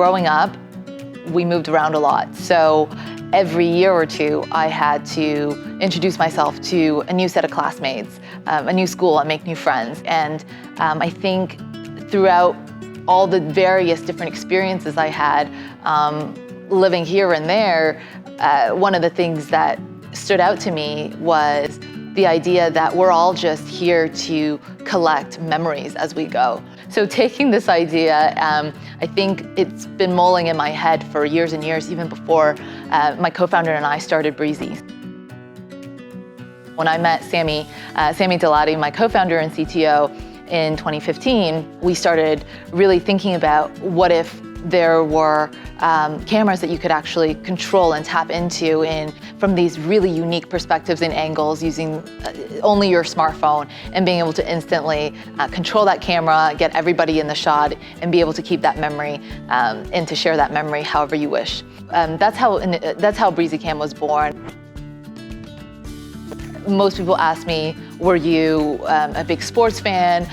growing up, we moved around a lot. So every year or two, I had to introduce myself to a new set of classmates, a new school, and make new friends. And I think throughout all the various different experiences I had, living here and there, one of the things that stood out to me was the idea that we're all just here to collect memories as we go. So taking this idea, I think it's been mulling in my head for years and years, even before my co-founder and I started Brizi. When I met Sammy Delati, my co-founder and CTO, in 2015, we started really thinking about what if there were cameras that you could actually control and tap into from these really unique perspectives and angles using only your smartphone, and being able to instantly control that camera, get everybody in the shot, and be able to keep that memory and to share that memory however you wish. That's how BreezyCam was born. Most people ask me, were you a big sports fan?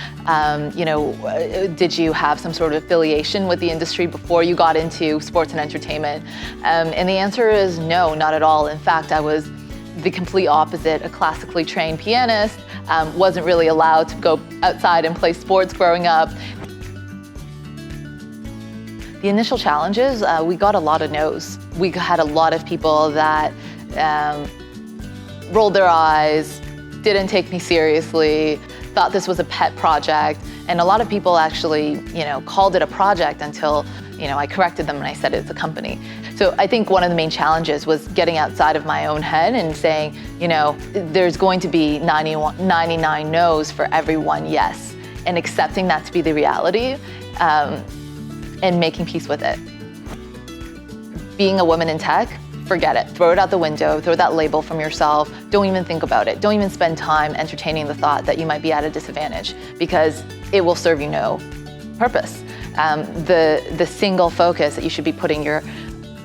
Did you have some sort of affiliation with the industry before you got into sports and entertainment? And the answer is no, not at all. In fact, I was the complete opposite, a classically trained pianist, wasn't really allowed to go outside and play sports growing up. The initial challenges, we got a lot of no's. We had a lot of people that rolled their eyes, didn't take me seriously, thought this was a pet project. And a lot of people actually, called it a project until, I corrected them and I said it's a company. So I think one of the main challenges was getting outside of my own head and saying, there's going to be 99 no's for every one yes, and accepting that to be the reality, and making peace with it. Being a woman in tech, forget it. Throw it out the window, throw that label from yourself. Don't even think about it. Don't even spend time entertaining the thought that you might be at a disadvantage, because it will serve you no purpose. The single focus that you should be putting your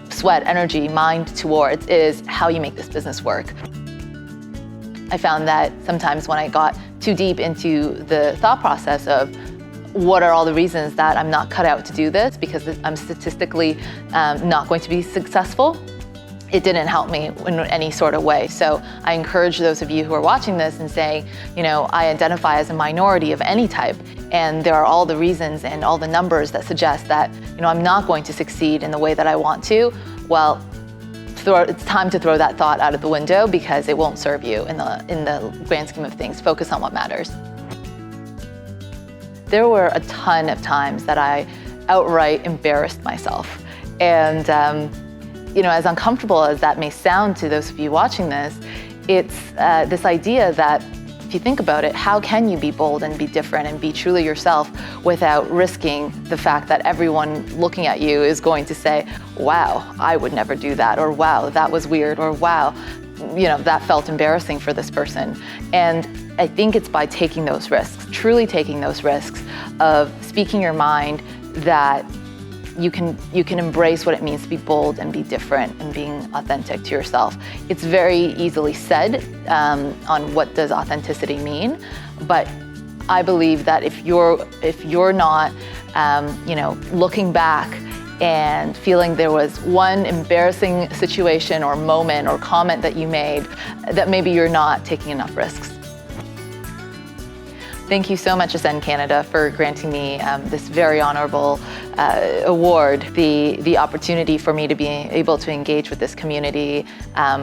sweat, energy, mind towards is how you make this business work. I found that sometimes when I got too deep into the thought process of what are all the reasons that I'm not cut out to do this because I'm statistically not going to be successful, it didn't help me in any sort of way. So I encourage those of you who are watching this and saying, I identify as a minority of any type, and there are all the reasons and all the numbers that suggest that, I'm not going to succeed in the way that I want to. Well, it's time to throw that thought out of the window, because it won't serve you in the grand scheme of things. Focus on what matters. There were a ton of times that I outright embarrassed myself. And as uncomfortable as that may sound to those of you watching this, it's this idea that, if you think about it, how can you be bold and be different and be truly yourself without risking the fact that everyone looking at you is going to say, wow, I would never do that, or wow, that was weird, or wow, that felt embarrassing for this person. And I think it's by taking those risks, truly taking those risks of speaking your mind, that you can embrace what it means to be bold and be different and being authentic to yourself. It's very easily said on what does authenticity mean, but I believe that if you're not looking back and feeling there was one embarrassing situation or moment or comment that you made, that maybe you're not taking enough risks. Thank you so much, Ascend Canada, for granting me this very honorable award, the opportunity for me to be able to engage with this community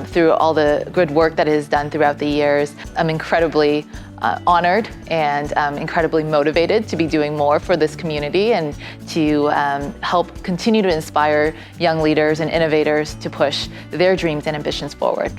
through all the good work that is done throughout the years. I'm incredibly honored and incredibly motivated to be doing more for this community and to help continue to inspire young leaders and innovators to push their dreams and ambitions forward.